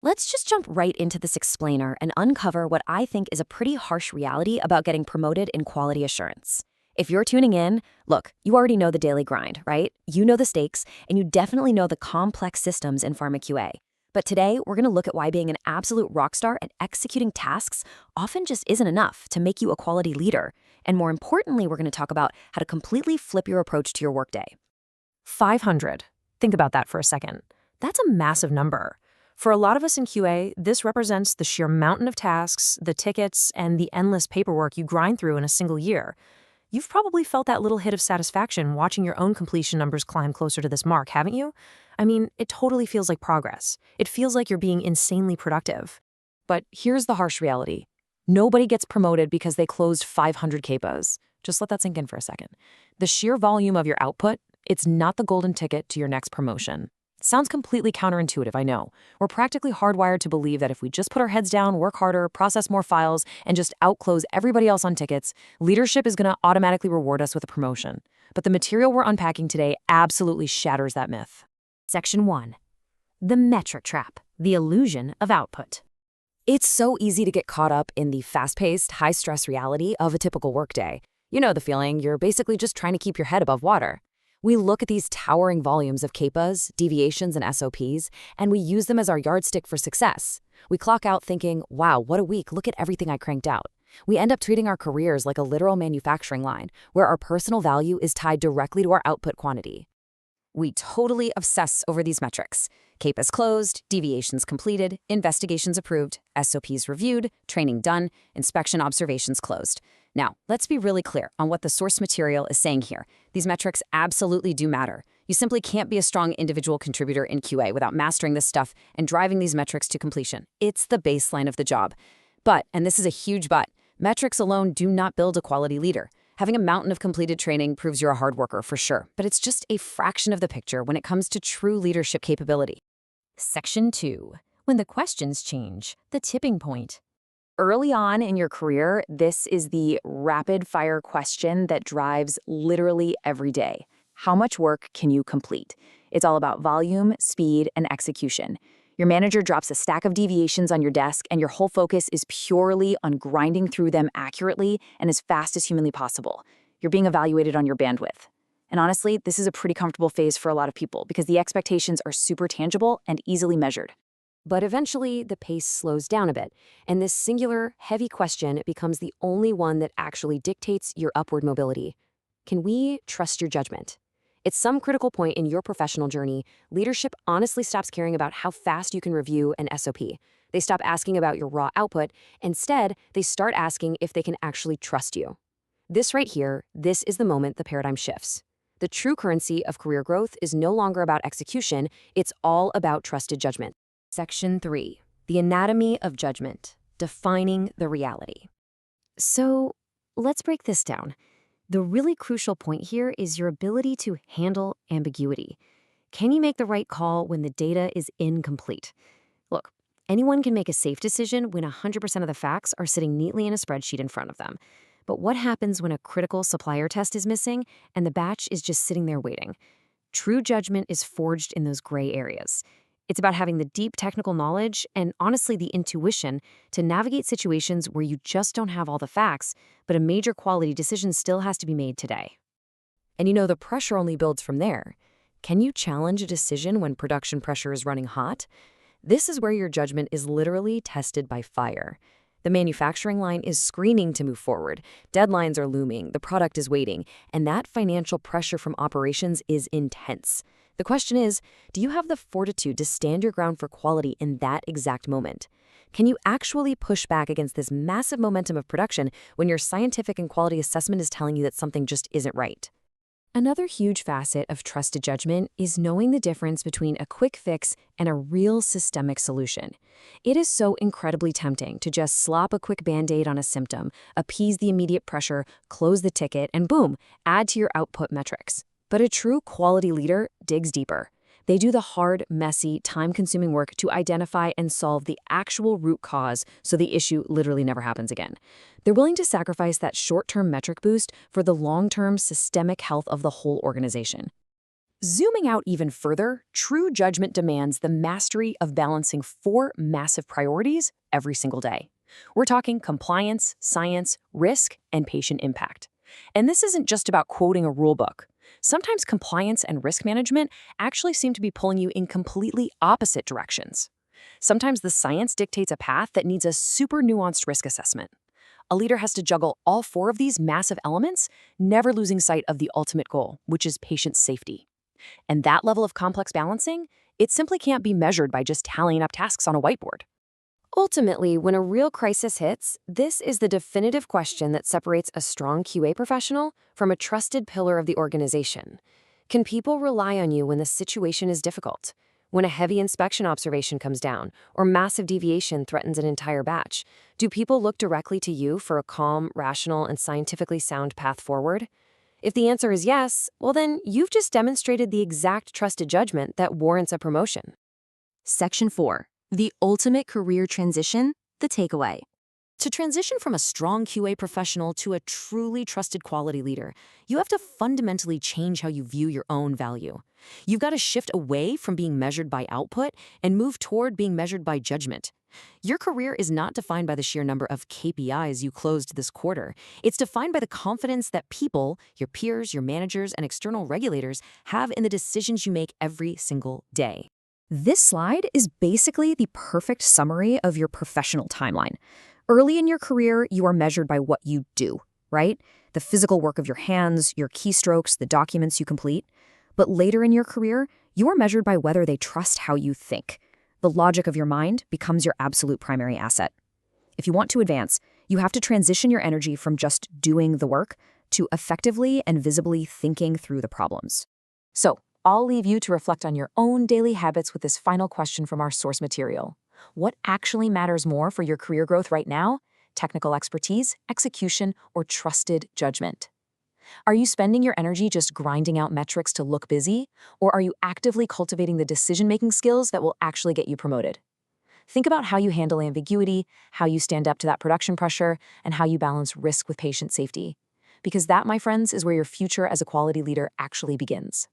Let's just jump right into this explainer and uncover what I think is a pretty harsh reality about getting promoted in quality assurance. If you're tuning in, look, you already know the daily grind, right? You know the stakes, and you definitely know the complex systems in pharma QA. But today, we're going to look at why being an absolute rock star at executing tasks often just isn't enough to make you a quality leader. And more importantly, we're going to talk about how to completely flip your approach to your workday. 500. Think about that for a second. That's a massive number. For a lot of us in QA, this represents the sheer mountain of tasks, the tickets, and the endless paperwork you grind through in a single year. You've probably felt that little hit of satisfaction watching your own completion numbers climb closer to this mark, haven't you? I mean, it totally feels like progress. It feels like you're being insanely productive. But here's the harsh reality. Nobody gets promoted because they closed 500 CAPAs. Just let that sink in for a second. The sheer volume of your output, it's not the golden ticket to your next promotion. Sounds completely counterintuitive, I know. We're practically hardwired to believe that if we just put our heads down, work harder, process more files, and just outclose everybody else on tickets, leadership is going to automatically reward us with a promotion. But the material we're unpacking today absolutely shatters that myth. Section 1. The metric trap, the illusion of output. It's so easy to get caught up in the fast-paced, high-stress reality of a typical workday. You know the feeling, you're basically just trying to keep your head above water. We look at these towering volumes of CAPAs, deviations, and SOPs, and we use them as our yardstick for success. We clock out thinking, wow, what a week, look at everything I cranked out. We end up treating our careers like a literal manufacturing line, where our personal value is tied directly to our output quantity. We totally obsess over these metrics. CAPAs closed, deviations completed, investigations approved, SOPs reviewed, training done, inspection observations closed. Now, let's be really clear on what the source material is saying here. These metrics absolutely do matter. You simply can't be a strong individual contributor in QA without mastering this stuff and driving these metrics to completion. It's the baseline of the job. But, and this is a huge but, metrics alone do not build a quality leader. Having a mountain of completed training proves you're a hard worker for sure, but it's just a fraction of the picture when it comes to true leadership capability. Section 2. When the questions change, the tipping point. Early on in your career, this is the rapid-fire question that drives literally every day. How much work can you complete? It's all about volume, speed, and execution. Your manager drops a stack of deviations on your desk, and your whole focus is purely on grinding through them accurately and as fast as humanly possible. You're being evaluated on your bandwidth. And honestly, this is a pretty comfortable phase for a lot of people because the expectations are super tangible and easily measured. But eventually, the pace slows down a bit, and this singular, heavy question becomes the only one that actually dictates your upward mobility. Can we trust your judgment? At some critical point in your professional journey, leadership honestly stops caring about how fast you can review an SOP. They stop asking about your raw output. Instead, they start asking if they can actually trust you. This right here, this is the moment the paradigm shifts. The true currency of career growth is no longer about execution, it's all about trusted judgment. Section 3. The anatomy of judgment, defining the reality. So, let's break this down. The really crucial point here is your ability to handle ambiguity. Can you make the right call when the data is incomplete? Look, anyone can make a safe decision when 100% of the facts are sitting neatly in a spreadsheet in front of them. But what happens when a critical supplier test is missing and the batch is just sitting there waiting? True judgment is forged in those gray areas. It's about having the deep technical knowledge and, honestly, the intuition to navigate situations where you just don't have all the facts, but a major quality decision still has to be made today. And you know, the pressure only builds from there. Can you challenge a decision when production pressure is running hot? This is where your judgment is literally tested by fire. The manufacturing line is screaming to move forward. Deadlines are looming, the product is waiting, and that financial pressure from operations is intense. The question is, do you have the fortitude to stand your ground for quality in that exact moment? Can you actually push back against this massive momentum of production when your scientific and quality assessment is telling you that something just isn't right? Another huge facet of trusted judgment is knowing the difference between a quick fix and a real systemic solution. It is so incredibly tempting to just slap a quick Band-Aid on a symptom, appease the immediate pressure, close the ticket, and boom, add to your output metrics. But a true quality leader digs deeper. They do the hard, messy, time-consuming work to identify and solve the actual root cause so the issue literally never happens again. They're willing to sacrifice that short-term metric boost for the long-term systemic health of the whole organization. Zooming out even further, true judgment demands the mastery of balancing four massive priorities every single day. We're talking compliance, science, risk, and patient impact. And this isn't just about quoting a rule book. Sometimes compliance and risk management actually seem to be pulling you in completely opposite directions. Sometimes the science dictates a path that needs a super nuanced risk assessment. A leader has to juggle all four of these massive elements, never losing sight of the ultimate goal, which is patient safety. And that level of complex balancing, it simply can't be measured by just tallying up tasks on a whiteboard. Ultimately, when a real crisis hits, this is the definitive question that separates a strong QA professional from a trusted pillar of the organization. Can people rely on you when the situation is difficult? When a heavy inspection observation comes down or massive deviation threatens an entire batch, do people look directly to you for a calm, rational, and scientifically sound path forward? If the answer is yes, well then you've just demonstrated the exact trusted judgment that warrants a promotion. Section 4. The ultimate career transition, the takeaway. To transition from a strong QA professional to a truly trusted quality leader, you have to fundamentally change how you view your own value. You've got to shift away from being measured by output and move toward being measured by judgment. Your career is not defined by the sheer number of KPIs you closed this quarter. It's defined by the confidence that people, your peers, your managers, and external regulators have in the decisions you make every single day. This slide is basically the perfect summary of your professional timeline. Early in your career, you are measured by what you do, right? The physical work of your hands, your keystrokes, the documents you complete. But later in your career, you are measured by whether they trust how you think. The logic of your mind becomes your absolute primary asset. If you want to advance, you have to transition your energy from just doing the work to effectively and visibly thinking through the problems. So, I'll leave you to reflect on your own daily habits with this final question from our source material. What actually matters more for your career growth right now? Technical expertise, execution, or trusted judgment? Are you spending your energy just grinding out metrics to look busy? Or are you actively cultivating the decision-making skills that will actually get you promoted? Think about how you handle ambiguity, how you stand up to that production pressure, and how you balance risk with patient safety. Because that, my friends, is where your future as a quality leader actually begins.